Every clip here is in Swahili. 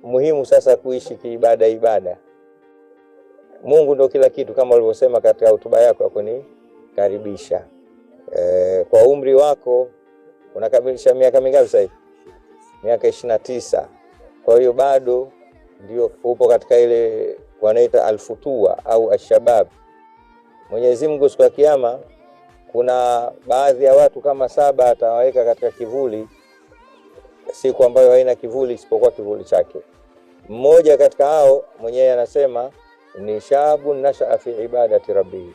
muhimu sasa kuishi kiibada. Mungu ndio kila kitu, kama ulivyosema katika hotuba yako ya kunikaribisha. Kwa umri wako unakamilisha miaka mingapi sasa hivi? Miaka 29. Kwa hiyo bado ndio upo katika ile wanaita alfutua au ashabab. Mwenyezi Mungu siku ya kiyama kuna baadhi ya watu kama 7 atawaweka katika kivuli, siku ambayo haina kivuli isipokuwa kivuli chake. Mmoja katika hao mwenyewe anasema ni shabun nashaa fi ibadati rabbi,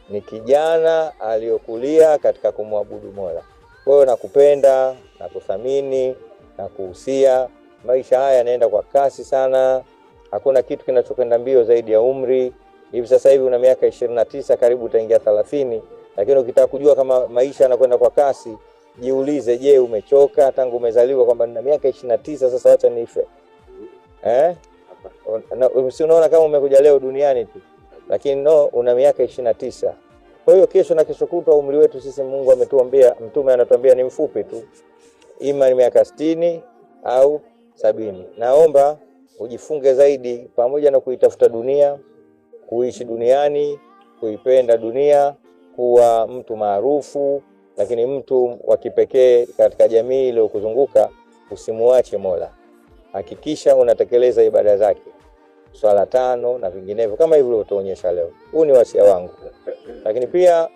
ni kijana aliyokulia katika kumwabudu Mola. Kwa hiyo nakupenda na kuthamini na kuhusia, maisha haya yanaenda kwa kasi sana, hakuna kitu kinachokwenda mbio zaidi ya umri. Hivi sasa hivi una miaka 29, karibu utaingia 30, lakini ukitaka kujua kama maisha yanakwenda kwa kasi, jiulize, je, umechoka tangu umezaliwa kwamba nina miaka 29 sasa acha nife? Si unaona kama umekuja leo duniani tu, lakini no, una miaka 29. Kwa hiyo kesho na kesho kutwa umri wetu sisi Mungu ametuambia, mtume anatuambia ni mfupi tu, ima ni miaka 60 au 70. Naomba ujifunge zaidi, pamoja na kuitafuta dunia, kuishi duniani, kuipenda dunia, kuwa mtu maarufu, lakini mtu wa kipekee katika jamii ile kuzunguka, usimuache Mola. Hakikisha unatekeleza ibada zake, swala 5 na vinginevyo kama hivyo ulivyotuonyesha leo. Huu ni wasia wangu. Lakini pia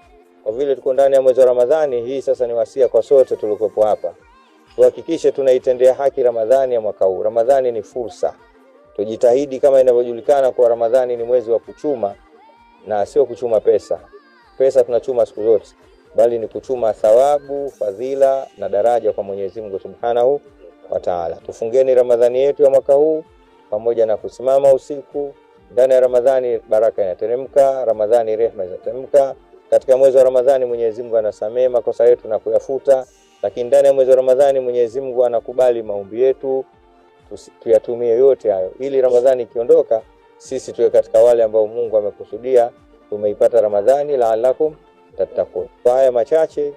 kwa vile tuko ndani ya mwezi wa Ramadhani, hii sasa ni wasia kwa sote tulikopo hapa. Tuhakikishe tunaitendea haki Ramadhani ya mwaka huu. Ramadhani ni fursa. Tujitahidi, kama inavyojulikana kwa Ramadhani ni mwezi wa kuchuma, na sio kuchuma pesa. Pesa tunachuma siku zote, bali ni kuchuma thawabu, fadhila na daraja kwa Mwenyezi Mungu Subhanahu wa Ta'ala. Tufungeni Ramadhani yetu ya mwaka huu pamoja na kusimama usiku. Ndani ya Ramadhani baraka inateremka, Ramadhani rehema zinateremka. Katika mwezi wa Ramadhani Mwenyezi Mungu anasamehe makosa yetu na kuyafuta, lakini ndani ya mwezi wa Ramadhani Mwenyezi Mungu anakubali maombi yetu. Tuyatumie yote hayo ili Ramadhani ikiondoka sisi tuwe katika wale ambao Mungu amekusudia tumeipata Ramadhani, la'allakum tattaqun. Haya machache